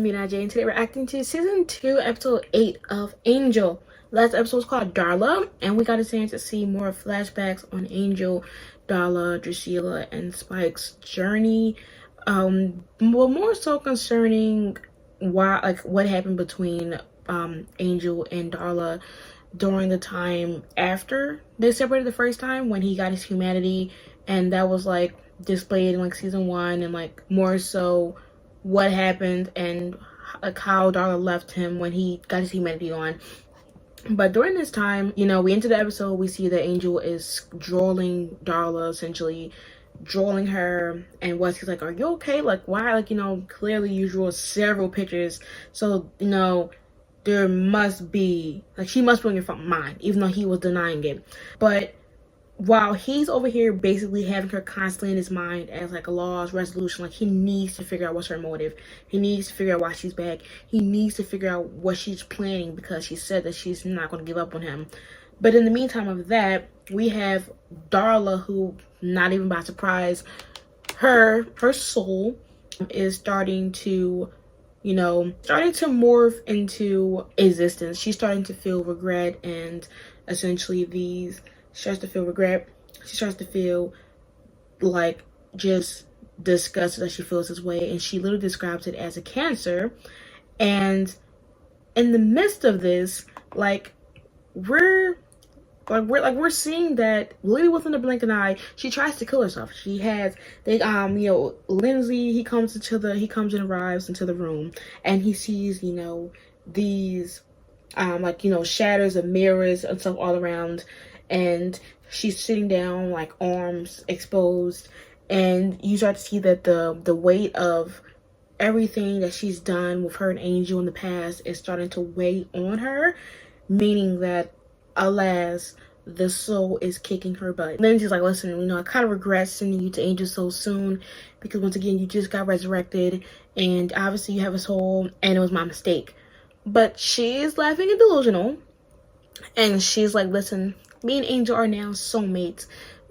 me, Najee, and today we're acting to season 2, episode 8 of Angel. Last episode was called Darla, and we got a chance to see more flashbacks on Angel, Darla, Drusilla, and Spike's journey. More so concerning what happened between Angel and Darla during the time after they separated the first time, when he got his humanity, and that was displayed in season 1, and more so what happened and how Darla left him when he got his humanity on. But during this time, we enter the episode, we see that Angel is drooling Darla, essentially drooling her, and Wesley's like, are you okay? Why? Clearly you drew several pictures, so there must be she must be on your front mind, even though he was denying it. But while he's over here basically having her constantly in his mind as a lost resolution, he needs to figure out what's her motive. He needs to figure out why she's back. He needs to figure out what she's planning, because she said that she's not going to give up on him. But in the meantime of that, we have Darla, who, not even by surprise, her soul is starting to morph into existence. She's starting to feel regret, and essentially she starts to feel regret. She starts to feel just disgusted that she feels this way, and she literally describes it as a cancer. And in the midst of this, we're seeing that literally within the blink of an eye, she tries to kill herself. Lindsay, he arrives into the room, and he sees these shadows of mirrors and stuff all around, and she's sitting down, arms exposed, and you start to see that the weight of everything that she's done with her and Angel in the past is starting to weigh on her, meaning that, alas, the soul is kicking her butt. Lindsay's like, listen, I kind of regret sending you to Angel so soon, because once again, you just got resurrected, and obviously you have a soul, and it was my mistake. But she's laughing and delusional, and she's like, listen, me and Angel are now soulmates,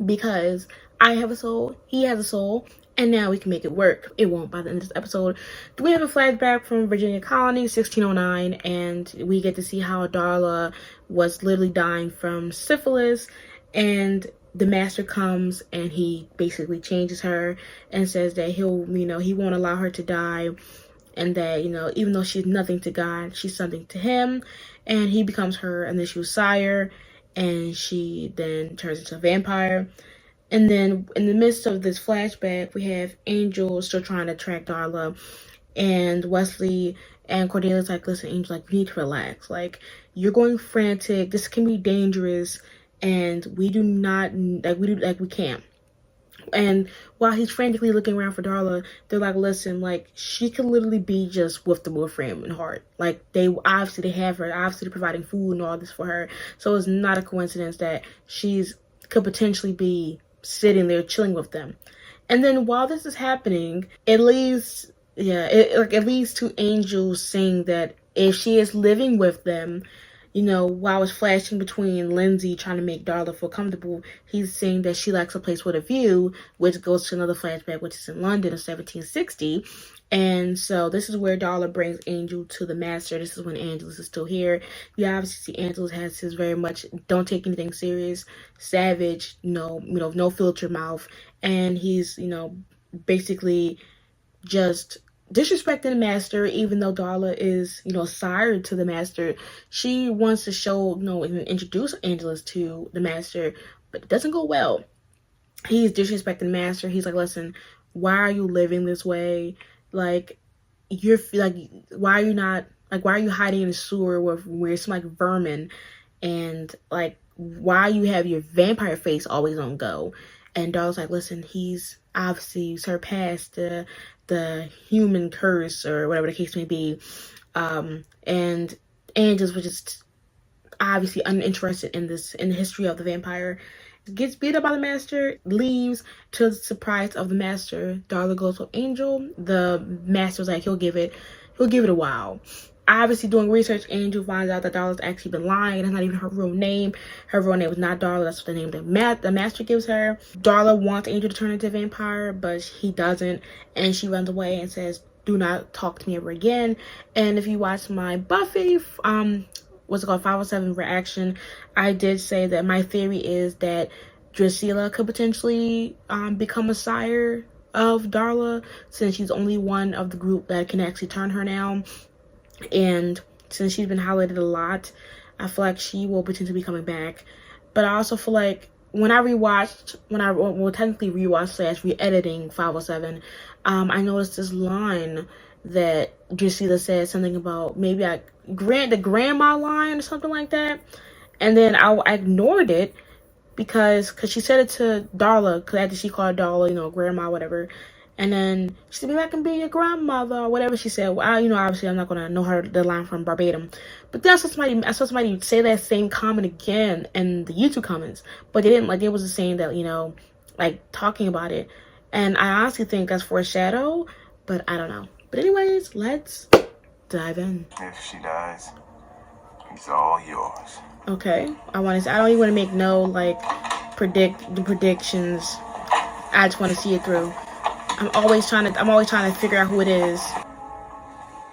because I have a soul, he has a soul, and now we can make it work. It won't by the end of this episode. We have a flashback from Virginia Colony, 1609, and we get to see how Darla was literally dying from syphilis, and the master comes and he basically changes her and says that he won't allow her to die, and that, even though she's nothing to God, she's something to him, and he becomes her initial sire, and she then turns into a vampire. And then in the midst of this flashback, we have Angel still trying to track Darla, and Wesley and Cordelia's like, listen, Angel, you need to relax. You're going frantic. This can be dangerous, and we can't. And while he's frantically looking around for Darla, they're like, listen, she could literally be just with the boyfriend in heart. They have her, obviously they're providing food and all this for her. So it's not a coincidence that could potentially be sitting there chilling with them. And then while this is happening, it leads to Angel saying that if she is living with them, while it's flashing between Lindsay trying to make Darla feel comfortable, he's saying that she likes a place with a view, which goes to another flashback, which is in London in 1760. And so this is where Darla brings Angel to the master. This is when Angelus is still here. You obviously see Angelus has his very much don't take anything serious, savage, no filter mouth, and he's basically just disrespecting the master. Even though Darla is sire to the master, she wants to show and introduce Angelus to the master, but it doesn't go well. He's disrespecting the master. He's like, listen, why are you living this way? Why are you hiding in the sewer where it's vermin, and why you have your vampire face always on go? And Darla's like, listen, he's obviously surpassed the human curse, or whatever the case may be. And Angels was just obviously uninterested in the history of the vampire. Gets beat up by the master, leaves. To the surprise of the master, Darla goes with Angel. The master's like, he'll give it a while. Obviously doing research, Angel finds out that Darla's actually been lying. It's not even her real name. Her real name was not Darla. That's the name the master gives her. Darla wants Angel to turn into a vampire, but he doesn't, and she runs away and says, do not talk to me ever again. And if you watch my Buffy, what's it called, 507 reaction, I did say that my theory is that Drusilla could potentially become a sire of Darla, since she's only one of the group that can actually turn her now. And since she's been highlighted a lot, I feel like she will potentially be coming back. But I also feel like when I technically rewatched / re-editing 507, I noticed this line that Drusilla said something about maybe the grandma line or something like that. And then I ignored it because she said it to Darla, because after she called Darla, grandma, whatever. And then she said, maybe I can be your grandmother, or whatever she said. Well, obviously I'm not going to know the line from verbatim. But then I saw somebody say that same comment again in the YouTube comments. But they didn't, like, they wasn't saying that, like, talking about it. And I honestly think that's foreshadow, but I don't know. But anyways, let's dive in. If she dies, it's all yours. Okay. I don't even want to make no, like, predictions. I just want to see it through. I'm always trying to figure out who it is.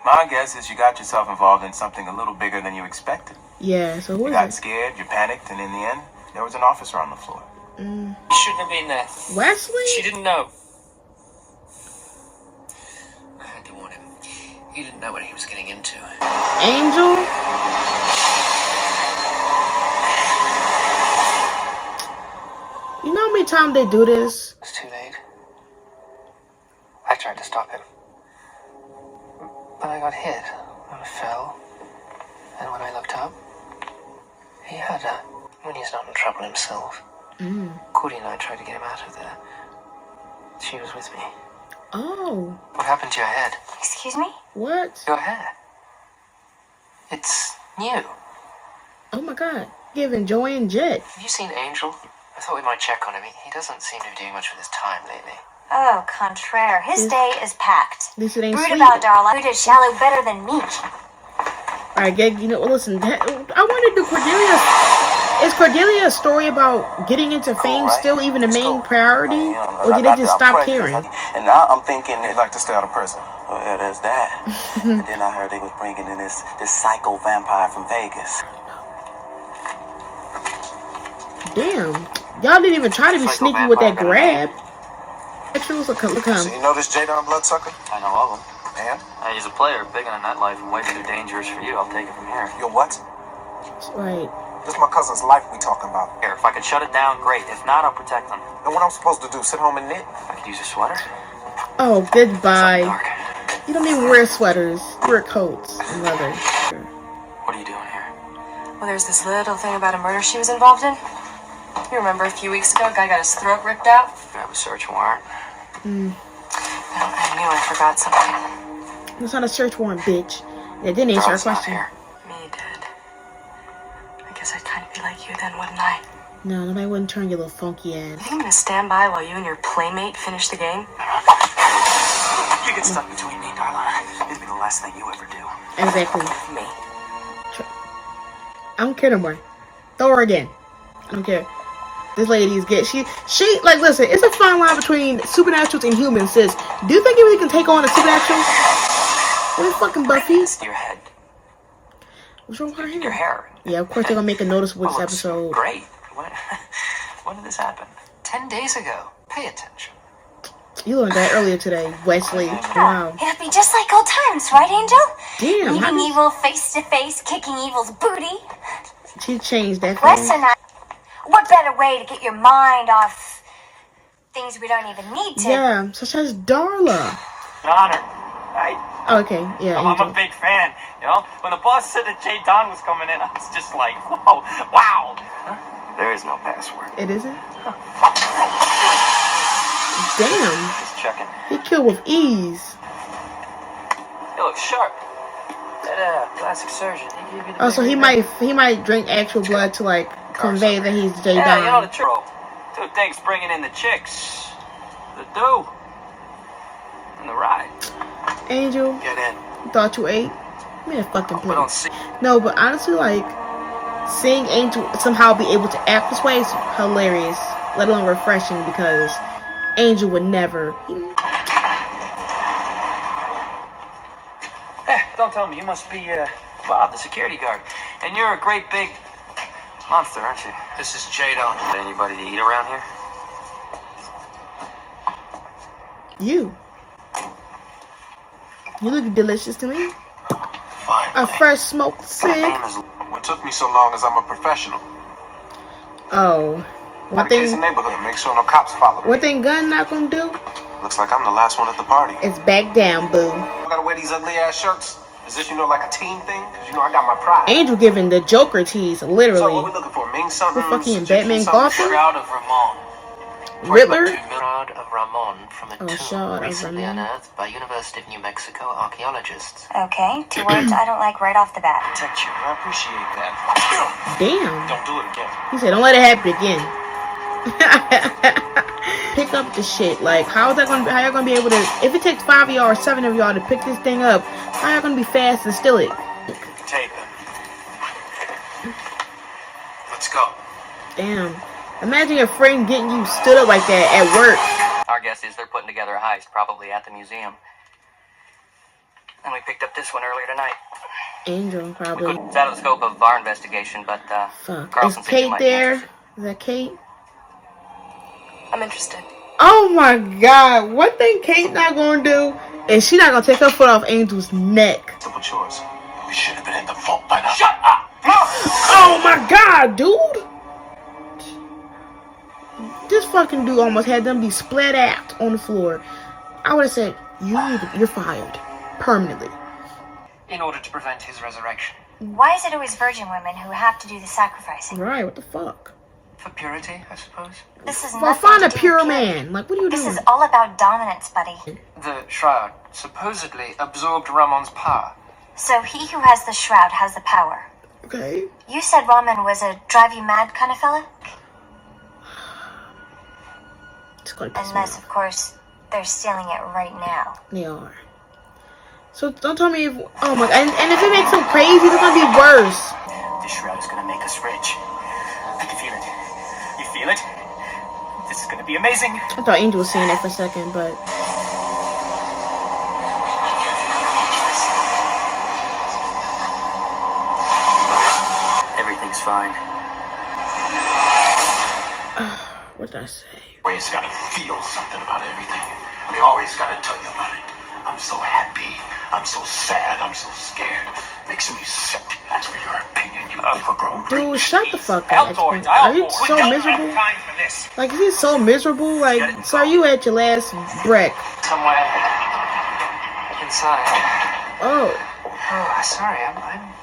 My guess is you got yourself involved in something a little bigger than you expected. Yeah, so who is it? You got scared, you panicked, and in the end, there was an officer on the floor. Shouldn't have been there. Wesley? She didn't know. I had to warn him. He didn't know what he was getting into. Angel? You know how many times they do this? It's too late. I tried to stop him. But I got hit. I fell. And when I looked up, he had a... When he's not in trouble himself. Cody and I tried to get him out of there. She was with me. Oh. What happened to your head? Excuse me? What? Your hair. It's new. Oh my god. Giving Joy and Jet. Have you seen Angel? I thought we might check on him. He doesn't seem to be doing much with his time lately. Oh, contraire. His day is packed. This it ain't Rude sweet. about Darla. Who did shallow better than me? Alright, listen, I wanted to do Cordelia. Is Cordelia a story about getting into fame still even the main priority? Or did they just stop caring? And now I'm thinking they'd like to stay out of prison. Well, yeah, there's that. And then I heard they was bringing in this psycho vampire from Vegas. Damn. Y'all didn't even try to be sneaky with that grab. Look So you know this Jadon Bloodsucker? I know of him. And? He's a player, big in the nightlife, and way too dangerous for you. I'll take it from here. You're what? Right. This is my cousin's life we talking about. Here, if I could shut it down, great. If not, I'll protect them. And what I'm supposed to do, sit home and knit? I could use a sweater. Oh, goodbye. Dark. You don't even wear sweaters. You wear coats and leather. What are you doing here? Well, there's this little thing about a murder she was involved in. You remember a few weeks ago, a guy got his throat ripped out? You have a search warrant. I knew I forgot something. It's not a search warrant, bitch. That didn't answer our Darla's not question. here. Me did. I guess I'd kind of be like you then, wouldn't I? No, nobody wouldn't turn your little funky You ass. think I'm gonna stand by while you and your playmate finish the game? You get stuck between me, Darla. It'd be the last thing you ever do. Exactly. Me. I don't care no more. Throw her again. I don't care. This lady's good. She like, listen, it's a fine line between supernaturals and humans, sis. Do you think you really can take on a supernatural? What is fucking Buffy? It's your head. What's wrong with her hair? Your hair. Yeah, of course they're gonna make a noticeable this Oh, it's episode. Great. When did this happen? 10 days ago. Pay attention. You learned that earlier today, Wesley. Wow. It'll be just like old times, right, Angel? Damn. Meeting evil face to face, kicking evil's booty. She changed that Wes thing. and I. What better way to get your mind off things we don't even need to? Yeah, such as Darla. An honor, right? Oh, okay, yeah. I'm a Angel. big fan, you know? When the boss said that Jay Don was coming in, I was just like, whoa, wow. There is no password. It isn't? Damn. Just checking. He killed with ease. You look sharp. That plastic surgeon, he gave you the Oh, so big he might drink actual blood to like convey that he's J Yeah, you know the Don. truth. Two things bringing in the chicks. The dough. And the ride. Angel, Get in. you thought you ate? Man, fucking We don't plate. see. No, but honestly, like seeing Angel somehow be able to act this way is hilarious, let alone refreshing, because Angel would never. Don't tell me. You must be, Bob, the security guard. And you're a great big monster, aren't you? This is Jadon. Anybody to eat around here? You look delicious to me. Fine. A fresh smoked cig. What took me so long is I'm a professional. Oh, one Case the thing. neighborhood, make sure no cops follow me. One thing Gun not gonna do Looks like I'm the last one at the party. is back down, boo. I gotta wear these ugly ass shirts. Is this, like a team thing? Cause I got my pride. Angel giving the Joker tease, So what literally. we looking for? Ming something? We're fucking Suzuki Batman something? Gotham? Shroud of Rahmon. Riddler. Shroud of Rahmon from a Shroud tomb of recently Rahmon. unearthed by University of New Mexico archaeologists. Okay, 2 words I don't like right off the bat. Protect you. I appreciate that. Damn. Don't do it again. He said, don't let it happen again. Pick up the shit. Like, how y'all gonna be able to, if it takes 5 of y'all or 7 of y'all to pick this thing up, how y'all gonna be fast and steal it? Tape him. Let's go. Damn. Imagine your friend getting you stood up like that at work. Our guess is they're putting together a heist, probably at the museum. And we picked up this one earlier tonight. Angel, probably. It's out of the scope of our investigation, but, Fuck. Carlson Is thinks you Kate might be there? interested. Is that Kate? I'm interested. Oh my god. One thing Kate not gonna do is she not gonna take her foot off Angel's neck. Simple choice. We should have been in the vault by now. Shut up! No! Oh my god, dude! This fucking dude almost had them be split out on the floor. I would have said, you're fired. Permanently. In order to prevent his resurrection. Why is it always virgin women who have to do the sacrificing? Right, what the fuck? For purity, I suppose. This is Well, nothing find to a do with pure purity. man. Like, what are you This doing? is all about dominance, buddy. The Shroud supposedly absorbed Ramon's power. So he who has the shroud has the power. Okay. You said Rahmon was a drive you mad kind of fella? It's gonna piss me Unless, off. of course, they're stealing it right now. They are. So don't tell me if, oh my god, and if it makes them crazy, it's gonna be worse. This shroud is gonna make us rich. I can feel it. You feel it? This is gonna be amazing. I thought Angel was saying that for a second, but Everything's fine. what did I say? Always gotta feel something about everything. We always gotta tell you about it. I'm so happy. I'm so sad. I'm so scared. Makes me sick. That's for your opinion. You overgrown. Dude, shut the fuck up. Outdoors, Are you outdoors. so miserable? time for this. Like, is he so miserable? Like, so are you at your last break? Somewhere inside. Oh, Oh, sorry, I'm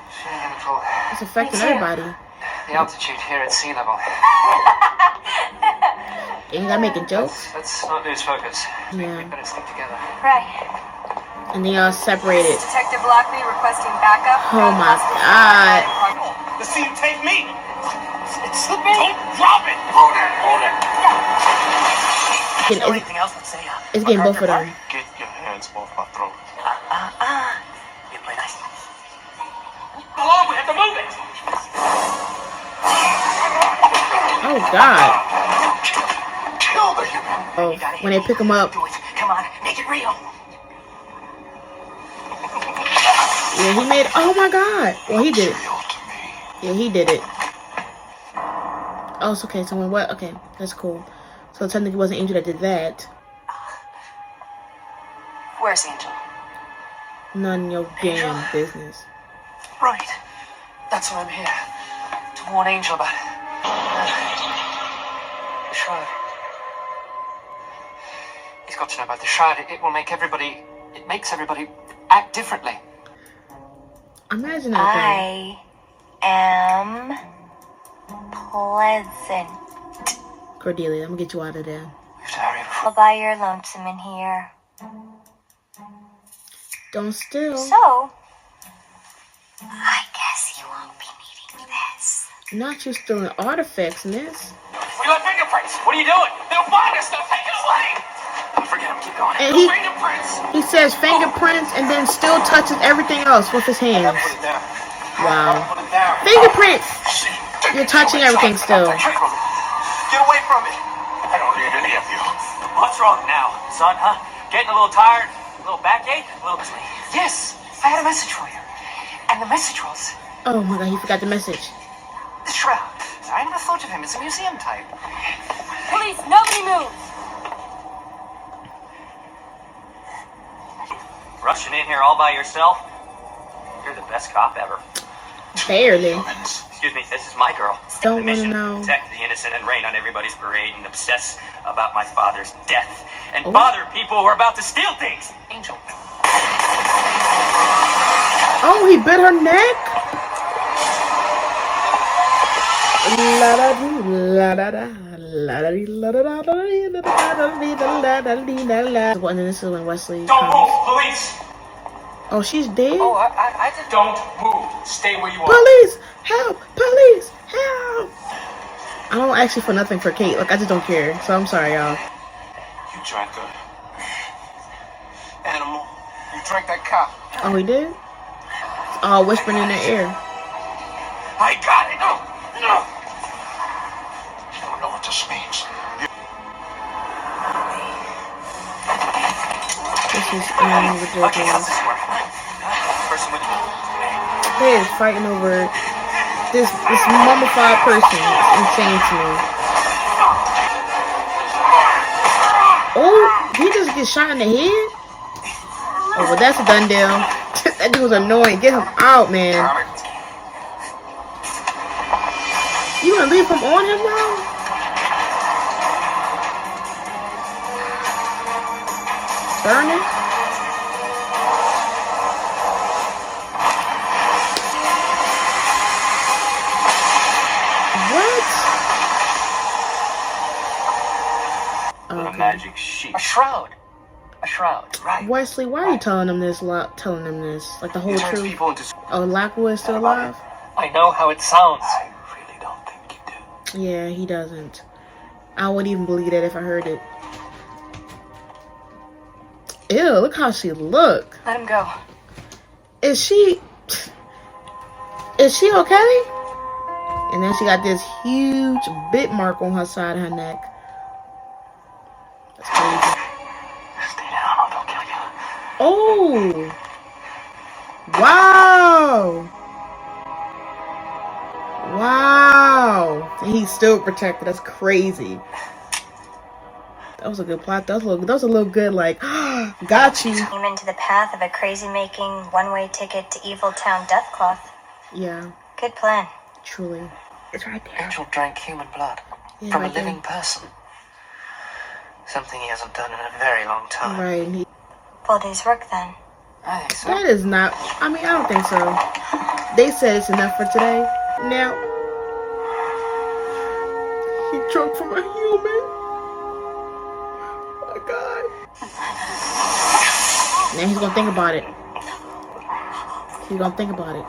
feeling a little. it's affecting Me too. everybody. The altitude here at sea level. Ain't that making jokes? Let's not lose focus. Yeah. We better stick together. Right. And they all separated. Detective Lockley requesting backup. Oh my god. Let's see you take me. It's slippery. Don't drop it. Hold it. Hold it. It's getting, Anything else? Let's say, it's getting both of them. Get your hands off my throat. You play nice. Hello, we have to move it. Oh god. Kill the human. Oh, when they pick him up. Do it. Come on, make it real. Yeah, he made, oh my god. Well, he did it. Real to me. Yeah, he did it. Oh, it's okay. Someone, what? Okay, that's cool. So technically it wasn't Angel that did that. Where's Angel? None of your damn business. Right. That's why I'm here. To warn Angel about it. The Shroud. He's got to know about the Shroud. It will make everybody. It makes everybody act differently. Imagine that. I am pleasant. Cordelia, I'm gonna get you out of there. We have to hurry before. All by your lonesome in here. Don't steal. So, I guess you won't be needing this. Not you stealing artifacts, miss. We got fingerprints. What are you doing? They'll find us. They'll take it away. Forget him. Keep going. And No fingerprints. he says fingerprints and then still touches everything else with his hands. Put it down. Wow. Put it down. Fingerprints! Shit. You're touching everything still. Get from it. Get away from it. I don't need any of you. What's wrong now, son? Huh? Getting a little tired? A little backache? A little sleep? Yes. I had a message for you. And the message was, Oh my god, he forgot the message. the Shroud. I never thought of him as a museum type. Police, nobody move! Rushing in here all by yourself? You're the best cop ever. Barely. Excuse me, this is my girl. Don't The wanna mission, know. protect the innocent and rain on everybody's parade and obsess about my father's death and Oh. bother people who are about to steal things. Angel. Oh, he bit her neck. La da dee, la da da, la da dee, la da da, la da dee, la da dee, la da dee, la da da. And then this is when Wesley Don't comes. move, police! Oh, she's dead. Oh, I didn't. Don't move. Stay where you are. Police, help! Police, help! I don't actually feel nothing for Kate. Like I just don't care. So I'm sorry, y'all. You drank a animal. You drank that cop. Oh, he did. Oh, whispering in their ear. I got it. No, no. You don't know what this means. This is Okay, how's ridiculous. this work? Person with They is fighting over this mummified person. It's insane to me. Oh, he just gets shot in the head? Oh, well, that's a done deal. That dude was annoying. Get him out, man. You gonna leave him on him now? Burning? What? a Okay. magic sheet. A shroud. A shroud. Right. Wesley, why are you telling them this? Telling them this, like the whole He turns truth. people into. Oh, Lockwood's still alive? I know how it sounds. I really don't think you do. Yeah, he doesn't. I wouldn't even believe that if I heard it. Ew, look how she look. Let him go. Is she okay? And then she got this huge bit mark on her side of her neck. That's crazy. Stay down or they'll kill you. Oh! Wow! Wow! And he's still protected. That's crazy. That was a good plot. That was a little good, like, got you. Came into the path of a crazy-making one-way ticket to Evil Town Deathcloth. Yeah, Good plan. truly. It's right there. Angel drank human blood Yeah, from a right there. living person. Something he hasn't done in a very long time. Right. and Full day's work then. I think so. That is not, I mean, I don't think so. They said it's enough for today. Now, he drunk from a human. Oh my God. Now he's gonna think about it. He's gonna think about it.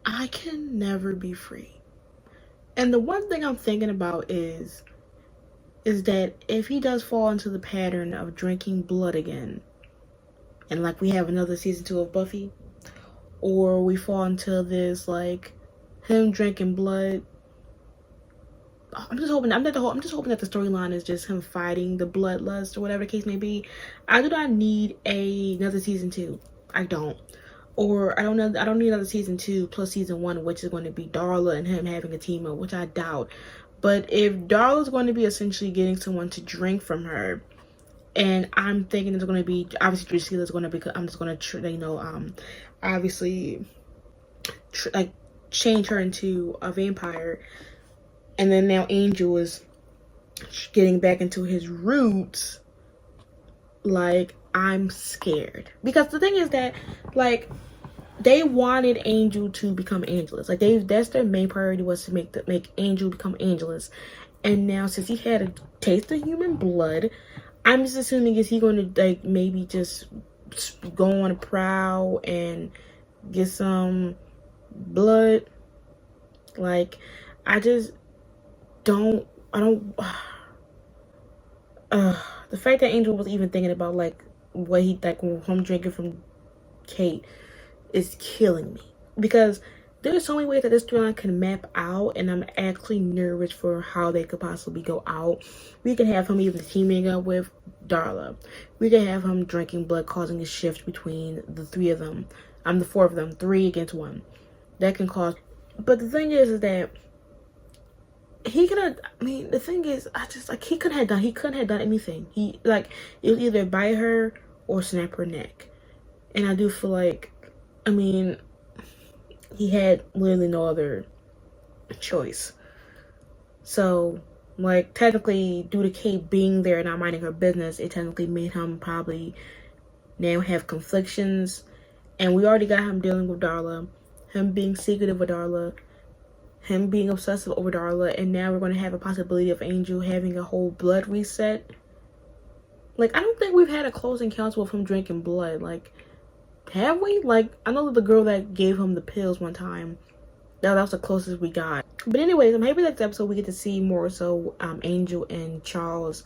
I can never be free. And the one thing I'm thinking about is that if he does fall into the pattern of drinking blood again, and like we have another season 2 of Buffy, or we fall into this like him drinking blood, I'm just hoping that the storyline is just him fighting the bloodlust or whatever the case may be. I do not need another season 2. I don't. Or I don't need another season 2 plus season 1, which is going to be Darla and him having a team up, which I doubt. But if Darla's going to be essentially getting someone to drink from her, and I'm thinking it's going to be obviously Drusilla is going to be, I'm just going to obviously like change her into a vampire, and then now Angel is getting back into his roots. Like, I'm scared, because the thing is that like they wanted Angel to become Angelus. Like that's their main priority, was to make Angel become Angelus. And now since he had a taste of human blood, I'm just assuming is he going to like maybe just go on a prowl and get some blood. Like I just don't. The fact that Angel was even thinking about like what he like him drinking from Kate is killing me, because there's so many ways that this storyline can map out, and I'm actually nervous for how they could possibly go out. We can have him even teaming up with Darla. We can have him drinking blood, causing a shift between the three of them. The four of them, 3 against 1. That can cause. But the thing is that he could have. I mean, the thing is, he couldn't have done anything. It was either bite her or snap her neck. And I do feel like, I mean, he had literally no other choice. So, like, technically, due to Kate being there and not minding her business, it technically made him probably now have conflictions. And we already got him dealing with Darla, him being secretive with Darla, him being obsessive over Darla, and now we're going to have a possibility of Angel having a whole blood reset. Like, I don't think we've had a close encounter with him drinking blood. Like, have we? Like, I know that the girl that gave him the pills one time, that was the closest we got. But anyways, I'm happy that this episode we get to see more so Angel and Charles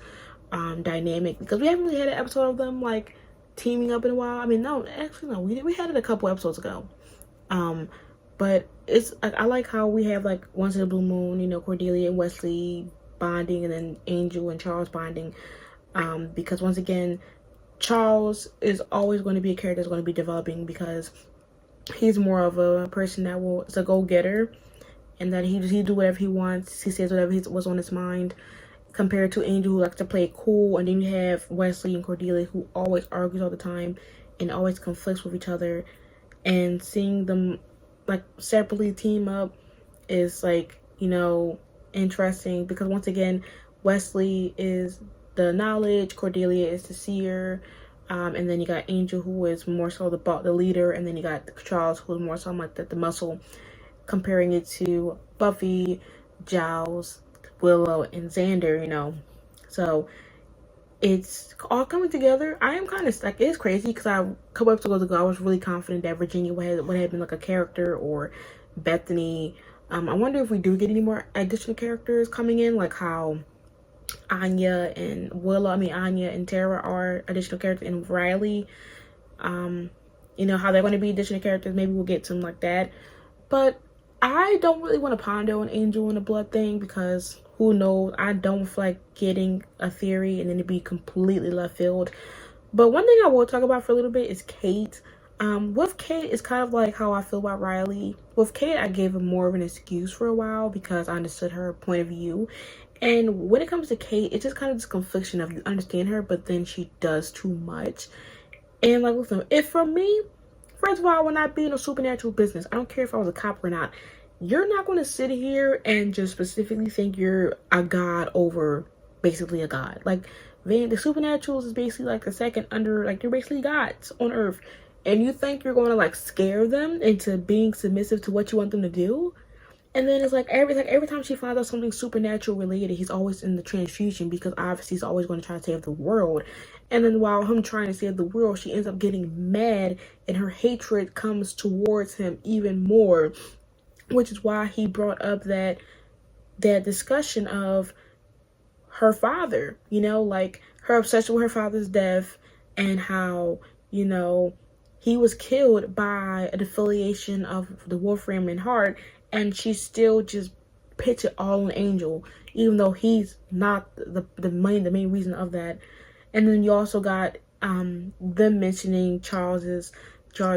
dynamic, because we haven't really had an episode of them like teaming up in a while. I mean, no, actually no, we had it a couple episodes ago. But it's, I like how we have, like, Once in a Blue Moon, you know, Cordelia and Wesley bonding, and then Angel and Charles bonding. Because once again, Charles is always going to be a character that's going to be developing, because he's more of a person that is a go-getter, and that he do whatever he wants. He says whatever what's on his mind, compared to Angel, who likes to play it cool. And then you have Wesley and Cordelia, who always argues all the time and always conflicts with each other. And seeing them, like, separately team up is, like, you know, interesting, because once again, Wesley is the knowledge, Cordelia is the seer, and then you got Angel, who is more so the leader, and then you got Charles, who is more so like the muscle, comparing it to Buffy, Giles, Willow, and Xander, you know. So it's all coming together. I am kind of, like, it's crazy, because a couple episodes ago I was really confident that Virginia would have been like a character, or Bethany. I wonder if we do get any more additional characters coming in, like how Anya and Tara are additional characters, and Riley, you know, how they're going to be additional characters. Maybe we'll get some like that. But I don't really want to ponder on Angel and the blood thing, because who knows? I don't feel like getting a theory and then it'd be completely left field. But one thing I will talk about for a little bit is Kate. With Kate, it's kind of like how I feel about Riley. With Kate, I gave her more of an excuse for a while, because I understood her point of view. And when it comes to Kate, it's just kind of this confliction of, you understand her, but then she does too much. And, like, listen, if for me, first of all, I would not be in a supernatural business. I don't care if I was a cop or not. You're not going to sit here and just specifically think you're a god over basically a god. Like, the supernaturals is basically like the second under, like, you're basically gods on earth. And you think you're going to, like, scare them into being submissive to what you want them to do? And then it's like every time she finds out something supernatural related, he's always in the transfusion, because obviously he's always going to try to save the world. And then while him trying to save the world, she ends up getting mad, and her hatred comes towards him even more, which is why he brought up that discussion of her father, you know, like her obsession with her father's death, and how, you know, he was killed by an affiliation of the Wolfram and Heart, and she still just pitch it all on Angel, even though he's not the main reason of that. And then you also got them mentioning Charles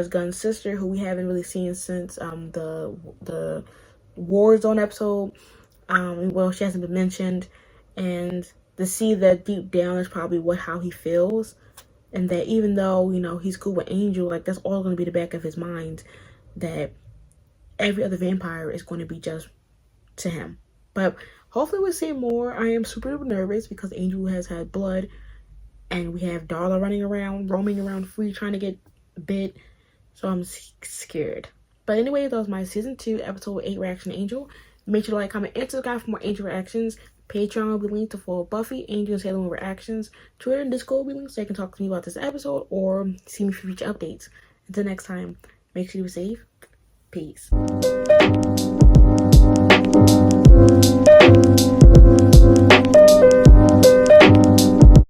Gunn's sister, who we haven't really seen since the Warzone episode. Well, she hasn't been mentioned, and to see that deep down is probably how he feels, and that even though, you know, he's cool with Angel, like, that's all going to be the back of his mind, that every other vampire is going to be just to him. But hopefully we'll see more. I am super nervous, because Angel has had blood, and we have Darla roaming around free, trying to get bit. So I'm scared. But anyway, that was my season 2 episode 8 reaction to Angel. Make sure to like, comment, and subscribe for more Angel reactions. Patreon will be linked to follow Buffy, Angel, and Sailor Moon reactions. Twitter and Discord will be linked so you can talk to me about this episode, or see me for future updates. Until next time, make sure you be safe. Peace.